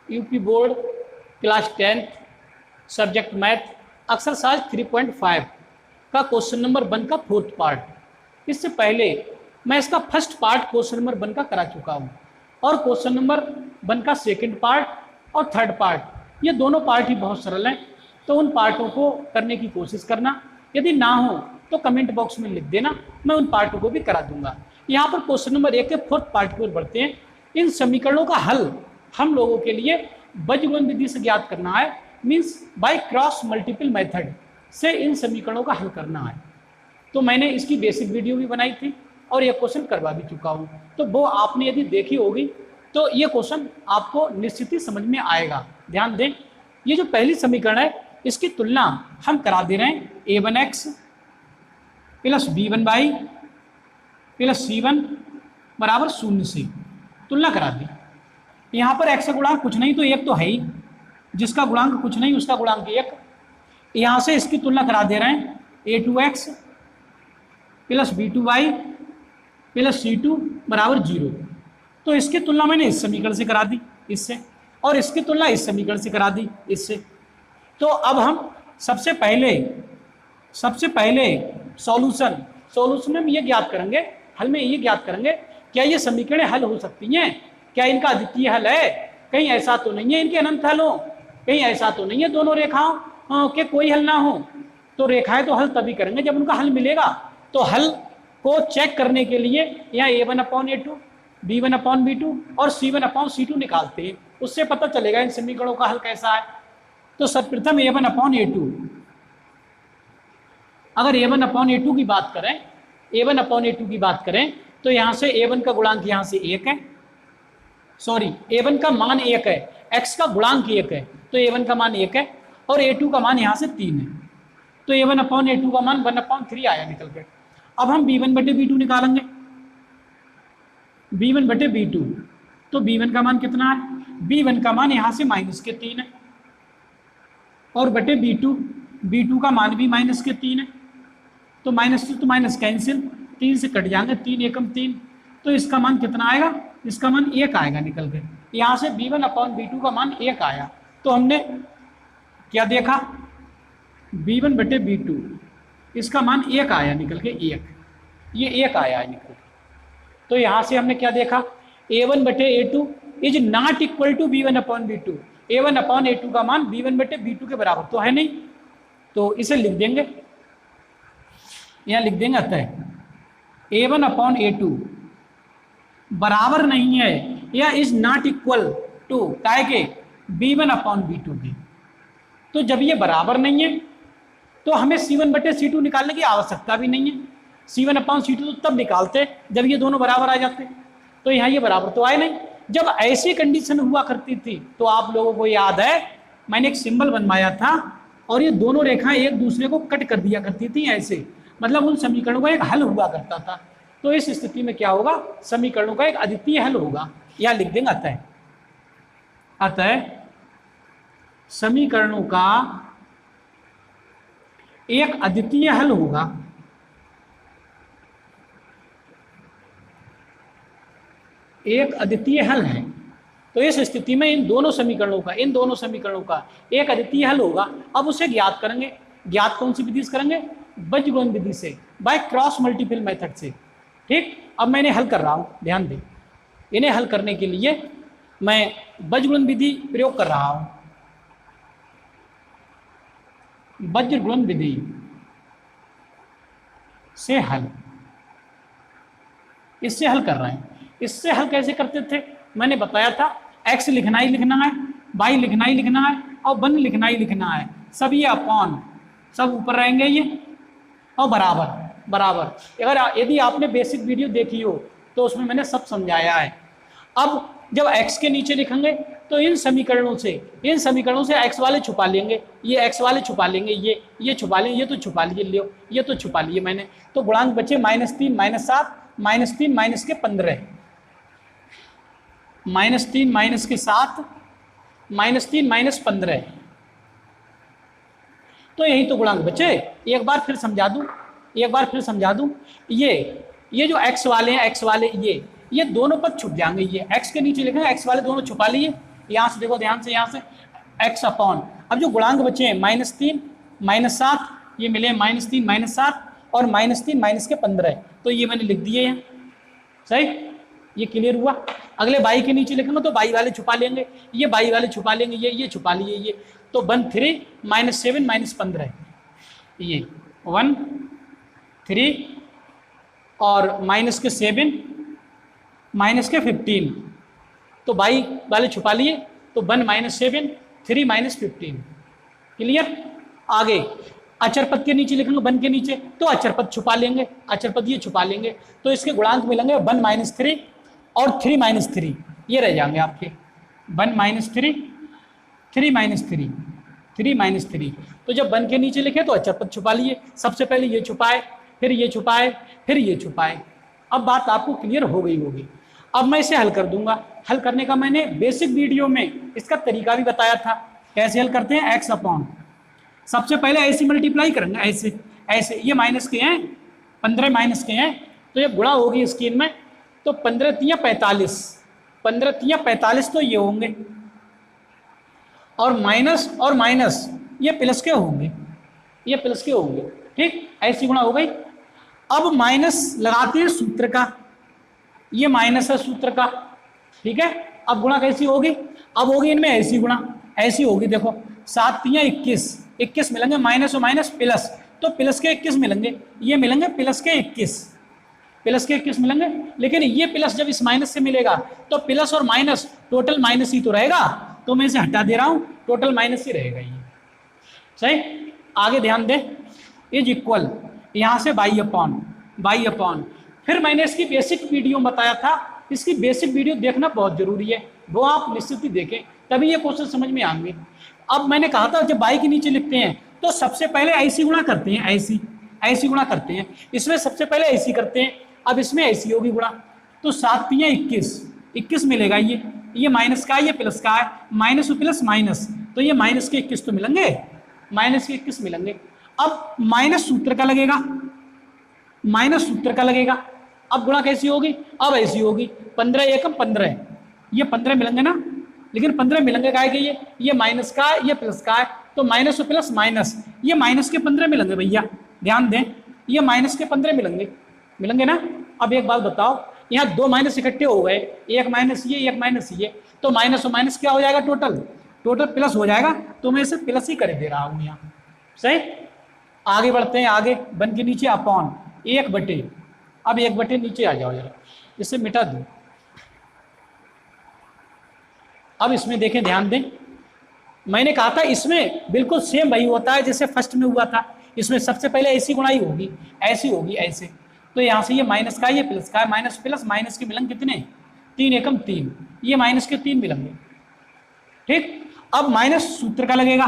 UP board class 10 subject math exercise 3.5 का question number 1 का 4th part. इससे पहले मैं इसका फर्स्ट पार्ट क्वेश्चन नंबर 1 का करा चुका हूँ और क्वेश्चन नंबर 1 का 2nd पार्ट और 3rd पार्ट, ये दोनों पार्ट ही बहुत सरल हैं, तो उन पार्टों को करने की कोशिश करना। यदि ना हो तो कमेंट बॉक्स में लिख देना, मैं उन पार्टों को भी करा दूंगा। यहाँ पर क्वेश्चन नंबर 1 के 4th पार्ट की ओर बढ़ते हैं। इन समीकरणों का हल हम लोगों के लिए बीजगणित विधि से ज्ञात करना है, means by cross multiple method से इन समीकरणों का हल करना है। तो मैंने इसकी बेसिक वीडियो भी बनाई थी और ये क्वेश्चन करवा भी चुका हूँ, तो वो आपने यदि देखी होगी तो ये क्वेश्चन आपको निश्चित ही समझ में आएगा। ध्यान दें, ये जो पहली समीकरण है इसकी तुलना हम करा दे रहे हैं a1x plus b1y plus c1 बराबर 0 से तुलना करा दी। यहाँ पर x का गुणांक कुछ नहीं तो एक तो है ही, जिसका गुणांक कुछ नहीं उसका गुणांक 1। यहाँ से इसकी तुलना करा दे रहे हैं a2x plus b2y plus c2 बराबर 0। तो इसकी तुलना मैंने इस समीकरण से करा दी इससे, और इसकी तुलना इस समीकरण से करा दी इससे। तो अब हम सबसे पहले सॉल्यूशन में ये ज्ञात करेंगे, हल में ये ज्ञात करेंगे क्या ये समीकरणें हल हो सकती हैं, क्या इनका अद्वितीय हल है, कहीं ऐसा तो नहीं है इनके अनंत हल हो, कहीं ऐसा तो नहीं है दोनों रेखाओं के कोई हल ना हो। तो रेखाएं तो हल तभी करेंगे जब उनका हल मिलेगा। तो हल को चेक करने के लिए यहाँ a1/a2 b1/b2 और c1/c2 निकालते हैं, उससे पता चलेगा इन समीकरणों का हल कैसा है। तो सर्वप्रथम a1/a2, अगर a1/a2 की बात करें, a1/a2 की बात करें तो यहाँ से a1 का गुणांक यहाँ से 1 है, सॉरी a1 का मान 1 है, x का गुणांक 1 है, तो a1 का मान 1 है और a2 का मान यहाँ से 3 है। तो a1/a2 का मान 1/3 आया निकल के। अब हम b1/b2 निकालेंगे, b1/b2, तो b1 का मान कितना है, b1 का मान यहाँ से -3 है और बटे b2 का मान भी -3 है। तो -2 तो माइनस कैंसिल, 3 से कट जाएंगे, 3 एकम 3, तो इसका मान कितना आएगा, इसका मान 1 आएगा निकल के। यहाँ से b1/b2 का मान 1 आया, तो हमने क्या देखा, b1/b2 इसका मान 1 आया निकल के, 1, ये 1 आया है निकल के। तो यहाँ से हमने क्या देखा, a1/a2 is not equal to b1/b2, a1/a2 का मान b1/b2 के बराबर तो है नहीं, तो इसे लिख देंगे, यहाँ लिख देंगे अतः a1/a2 बराबर नहीं है या इज नॉट इक्वल टू काय के b1/b2 के। तो जब ये बराबर नहीं है तो हमें c1/c2 निकालने की आवश्यकता भी नहीं है, c1/c2 तो तब निकालते जब ये दोनों बराबर आ जाते, तो यहाँ ये बराबर तो आए नहीं। जब ऐसी कंडीशन हुआ करती थी तो आप लोगों को याद है मैंने एक सिंबल बनवाया था और ये दोनों रेखाएं एक दूसरे को कट कर दिया करती थी ऐसे, मतलब उन समीकरणों का एक हल हुआ करता था। तो इस स्थिति में क्या होगा, समीकरणों का एक अद्वितीय हल होगा, यहाँ लिख देंगे अतः समीकरणों का एक अद्वितीय हल होगा, एक अद्वितीय हल है। तो इस स्थिति में इन दोनों समीकरणों का एक अद्वितीय हल होगा। अब उसे ज्ञात करेंगे, ज्ञात कौन सी विधि से करेंगे, बीजगणित विधि से, बाय क्रॉस मल्टीपल मेथड से। ठीक, अब मैं इन्हें हल कर रहा हूं, ध्यान दें, इन्हें हल करने के लिए मैं बीजगणित विधि प्रयोग कर रहा हूं, बीजगणित विधि से हल, इससे हल कर रहे हैं। इससे हल कैसे करते थे, मैंने बताया था x लिखना ही लिखना है, y लिखना ही लिखना है और 1 लिखना ही लिखना है, सब ये अपॉन सब ऊपर रहेंगे ये और बराबर। अगर यदि आपने बेसिक वीडियो देखी हो तो उसमें मैंने सब समझाया है। अब जब x के नीचे लिखेंगे तो इन समीकरणों से x वाले छुपा लेंगे, ये x वाले छुपा लेंगे, ये छुपा लेंगे, ये तो छुपा लिए, लियो ये तो छुपा लिए मैंने, तो गुणांक बचे -3 -7 -3 माइनस के 15, -3 माइनस के 7 -3 -15, तो यही तो गुणांक बचे। एक बार फिर समझा दूं, ये जो x वाले हैं, ये दोनों पद छुप जाएंगे, ये x के नीचे लिखेंगे, x वाले दोनों छुपा लिए, यहाँ से देखो ध्यान से, यहाँ से x अपॉन, अब जो गुणांक बचे हैं -3 -7, ये मिले -3 -7 और -3 -15, तो ये मैंने लिख दिए हैं। सही, ये क्लियर हुआ। अगले बाई के नीचे लिखेंगे तो बाई वाले छुपा लेंगे, ये बाई वाले छुपा लेंगे, ये छुपा लिए, ये तो 1 3 -7 -15, ये 1 3 और माइनस के 7 माइनस के 15, तो बाई वाले छुपा लिए, तो 1 -7 3 -15। क्लियर। आगे अचर पद के नीचे लिखेंगे 1 के नीचे, तो अचर पद छुपा लेंगे, अचर पद ये छुपा लेंगे, तो इसके गुणांक मिलेंगे 1 -3 और 3 -3, ये रह जाएंगे आपके 1 -3 3 -3 3 -3। तो जब 1 के नीचे लिखे तो अचर पद छुपा लिए, सबसे पहले ये छुपाए, फिर ये छुपाए, फिर ये छुपाए। अब बात आपको क्लियर हो गई होगी। अब मैं इसे हल कर दूंगा। हल करने का मैंने बेसिक वीडियो में इसका तरीका भी बताया था, कैसे हल करते हैं। x अपॉन, सबसे पहले ऐसे मल्टीप्लाई करेंगे, ऐसे ऐसे, ये माइनस के हैं, 15 माइनस के हैं, तो जब गुणा होगी स्क्रीन में तो 15 3 45, 15 3 45 तो ये होंगे, और माइनस ये प्लस के होंगे, ये प्लस के होंगे। ठीक, ऐसी गुणा हो गई। अब माइनस लगाते हैं सूत्र का, ये माइनस है सूत्र का। ठीक है, अब गुणा कैसी होगी, अब होगी इनमें ऐसी गुणा, ऐसी होगी। देखो 7 3 21, 21 मिलेंगे, माइनस और माइनस प्लस, तो प्लस के 21 मिलेंगे, ये मिलेंगे प्लस के 21, प्लस के 21 मिलेंगे। लेकिन ये प्लस जब इस माइनस से मिलेगा तो प्लस और माइनस टोटल माइनस ही तो रहेगा, तो मैं इसे हटा दे रहा हूँ, टोटल माइनस ही रहेगा ये। सही, आगे ध्यान दें, इज इक्वल, यहाँ से बाई अपॉन, फिर मैंने इसकी बेसिक वीडियो बताया था, इसकी बेसिक वीडियो देखना बहुत जरूरी है, वो आप निश्चित ही देखें, तभी ये क्वेश्चन समझ में आएंगे। अब मैंने कहा था जब बाई के नीचे लिखते हैं तो सबसे पहले ऐसी गुणा करते हैं, ऐसी गुणा करते हैं, इसमें सबसे पहले ऐसी करते हैं, अब इसमें ऐसी होगी गुणा, तो 7 3 21 मिलेगा, ये माइनस का है, ये प्लस का है, माइनस और प्लस माइनस, तो ये माइनस के 21 तो मिलेंगे, माइनस के 21 मिलेंगे। अब माइनस सूत्र का लगेगा, माइनस सूत्र का लगेगा। अब गुणा कैसी होगी, अब ऐसी होगी, 15 एकम 15, ये 15 मिलेंगे ना, लेकिन 15 मिलेंगे काय के, ये माइनस का है, ये प्लस का है, तो माइनस और प्लस माइनस, ये माइनस के 15 मिलेंगे भैया, ध्यान दें, ये माइनस के 15 मिलेंगे ना। अब एक बात बताओ, यहाँ 2 माइनस इकट्ठे हो गए, एक माइनस ये, एक माइनस ये, तो माइनस और माइनस क्या हो जाएगा, टोटल प्लस हो जाएगा, तो मैं इसे प्लस ही कर दे रहा हूँ यहाँ। सही, आगे बढ़ते हैं, आगे 1 के नीचे अपॉन 1/, अब 1/, नीचे आ जाओ जरा, इसे मिटा दो। अब इसमें देखें, ध्यान दें, मैंने कहा था इसमें बिल्कुल सेम वही होता है जैसे फर्स्ट में हुआ था, इसमें सबसे पहले ऐसी गुणाई होगी, ऐसी होगी, ऐसे, तो यहाँ से ये माइनस का, ये प्लस का है, माइनस प्लस माइनस के मिलेंगे कितने, 3 एकम 3, ये माइनस के 3 मिलेंगे। ठीक, अब माइनस सूत्र का लगेगा,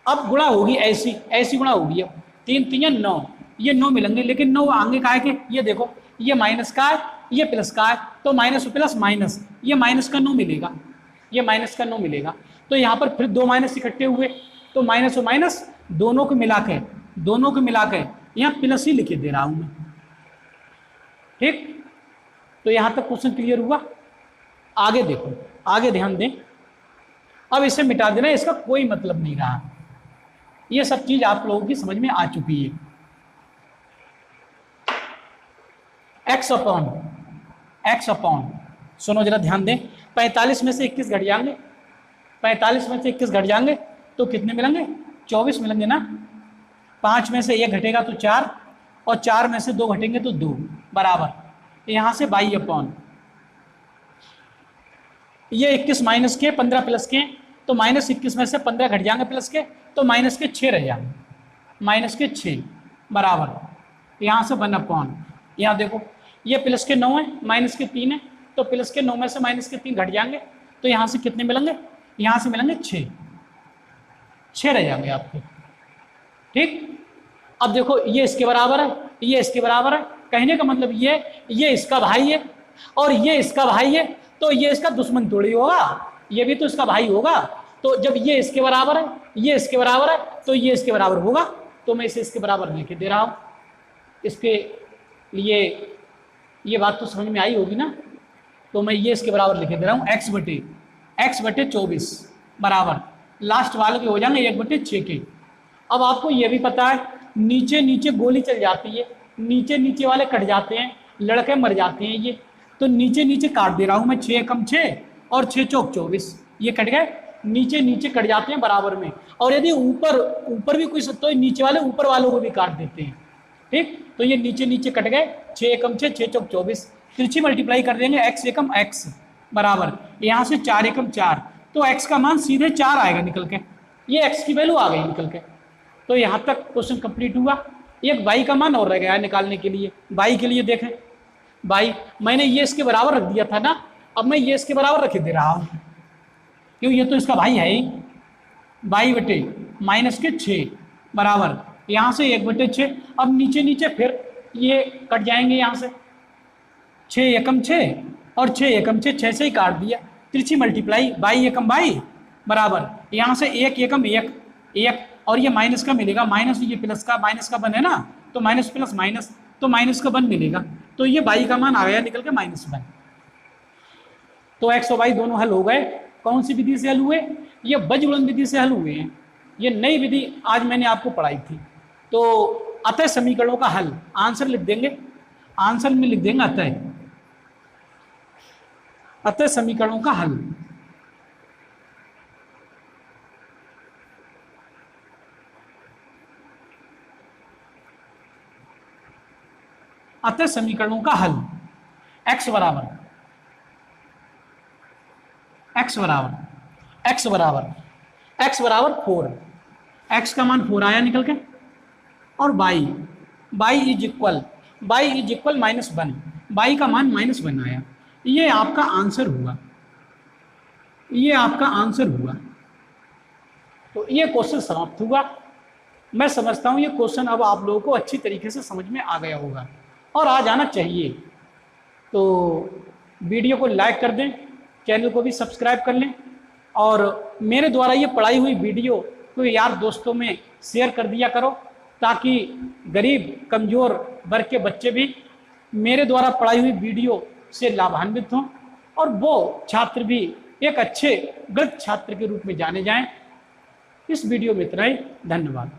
अब गुणा होगी ऐसी गुणा होगी, अब 3 3 9, ये 9 मिलेंगे, लेकिन 9 आगे का है कि ये देखो, ये माइनस का है, ये प्लस का है, तो माइनस प्लस माइनस, ये माइनस का 9 मिलेगा, ये माइनस का 9 मिलेगा, तो यहाँ पर फिर 2 माइनस इकट्ठे हुए, तो माइनस और माइनस दोनों को मिला के यहाँ प्लस ही लिखे दे रहा हूँ मैं। ठीक, तो यहाँ तक क्वेश्चन क्लियर हुआ। आगे देखो, आगे ध्यान दें, अब इसे मिटा देना, इसका कोई मतलब नहीं रहा, ये सब चीज आप लोगों की समझ में आ चुकी है। x अपॉन, सुनो जरा ध्यान दें, 45 में से 21 घट जाएंगे, 45 में से 21 घट जाएंगे तो कितने मिलेंगे, 24 मिलेंगे ना। 5 में से 1 घटेगा तो 4, और 4 में से 2 घटेंगे तो 2, बराबर यहाँ से बाई अपॉन, ये 21 माइनस के 15 प्लस के, तो माइनस 21 में से 15 घट जाएंगे प्लस के, तो माइनस के 6 रह जाएंगे, माइनस के 6 बराबर यहाँ से 1 अपॉन, यहाँ देखो ये प्लस के 9 है, माइनस के 3 है, तो प्लस के 9 में से माइनस के 3 घट जाएंगे, तो यहाँ से कितने मिलेंगे, यहाँ से मिलेंगे 6 रह जाएंगे आपके। ठीक, अब देखो ये इसके बराबर है, ये इसके बराबर है, कहने का मतलब ये इसका भाई है और ये इसका भाई है, तो ये इसका दुश्मन थोड़ी होगा, ये भी तो इसका भाई होगा, तो जब ये इसके बराबर है, ये इसके बराबर है, तो ये इसके बराबर होगा, तो मैं इसे इसके बराबर लिख दे रहा हूँ। इसके लिए ये बात तो समझ में आई होगी ना। तो मैं ये इसके बराबर लिख दे रहा हूँ x बटे 24 बराबर लास्ट वाले के हो जाएंगे 1/6 के। अब आपको ये भी पता है नीचे नीचे गोली चल जाती है, नीचे नीचे वाले कट जाते हैं, लड़के मर जाते हैं ये, तो नीचे नीचे काट दे रहा हूँ मैं, 6 एकम 6 और 6 चौक 24, ये कट गए, नीचे नीचे कट जाते हैं बराबर में। और यदि ऊपर ऊपर भी कोई तो नीचे वाले ऊपर वालों को भी काट देते हैं, ठीक। तो ये नीचे नीचे कट गए, 6 एकम 6 6 चौक 24, तिरछी मल्टीप्लाई कर देंगे x एकम x बराबर यहाँ से 4 एकम 4, तो x का मान सीधे 4 आएगा निकल के, ये x की वैल्यू आ गई निकल के। तो यहाँ तक क्वेश्चन कंप्लीट हुआ। एक y का मान और रह गया है निकालने के लिए। y के लिए देखें, y मैंने ये इसके बराबर रख दिया था ना, अब मैं ये इसके बराबर रख दे रहा हूँ, क्यों ये तो इसका भाई है ही। y बटे -6 बराबर यहाँ से 1/6, अब नीचे नीचे फिर ये कट जाएंगे यहाँ से, 6 एकम 6 और 6 एकम 6, 6 से ही काट दिया, तिरछी मल्टीप्लाई 22 एकम 22 बराबर यहाँ से 1 एकम 1 1 और ये माइनस का मिलेगा, माइनस ये प्लस का, माइनस का बन है ना, तो माइनस प्लस माइनस, तो माइनस का 1 मिलेगा, तो ये 22 का मान आ गया निकल के -1। तो x और y दोनों हल हो गए। कौन सी विधि से हल हुए? ये बजगुणन विधि से हल हुए हैं। ये नई विधि आज मैंने आपको पढ़ाई थी। तो अतः समीकरणों का हल, आंसर लिख देंगे, आंसर में लिख देंगे अतः समीकरणों का हल। अतः समीकरणों का हल x बराबर x बराबर 4, x का मान 4 आया निकल के, और y इज इक्वल -1, y का मान -1 आया। ये आपका आंसर हुआ, ये आपका आंसर हुआ। तो ये क्वेश्चन समाप्त हुआ। मैं समझता हूँ ये क्वेश्चन अब आप लोगों को अच्छी तरीके से समझ में आ गया होगा और आ जाना चाहिए। तो वीडियो को लाइक कर दें, चैनल को भी सब्सक्राइब कर लें, और मेरे द्वारा ये पढ़ाई हुई वीडियो को यार दोस्तों में शेयर कर दिया करो, ताकि गरीब कमज़ोर वर्ग के बच्चे भी मेरे द्वारा पढ़ाई हुई वीडियो से लाभान्वित हों और वो छात्र भी एक अच्छे गणित छात्र के रूप में जाने जाएं। इस वीडियो में इतना ही, धन्यवाद।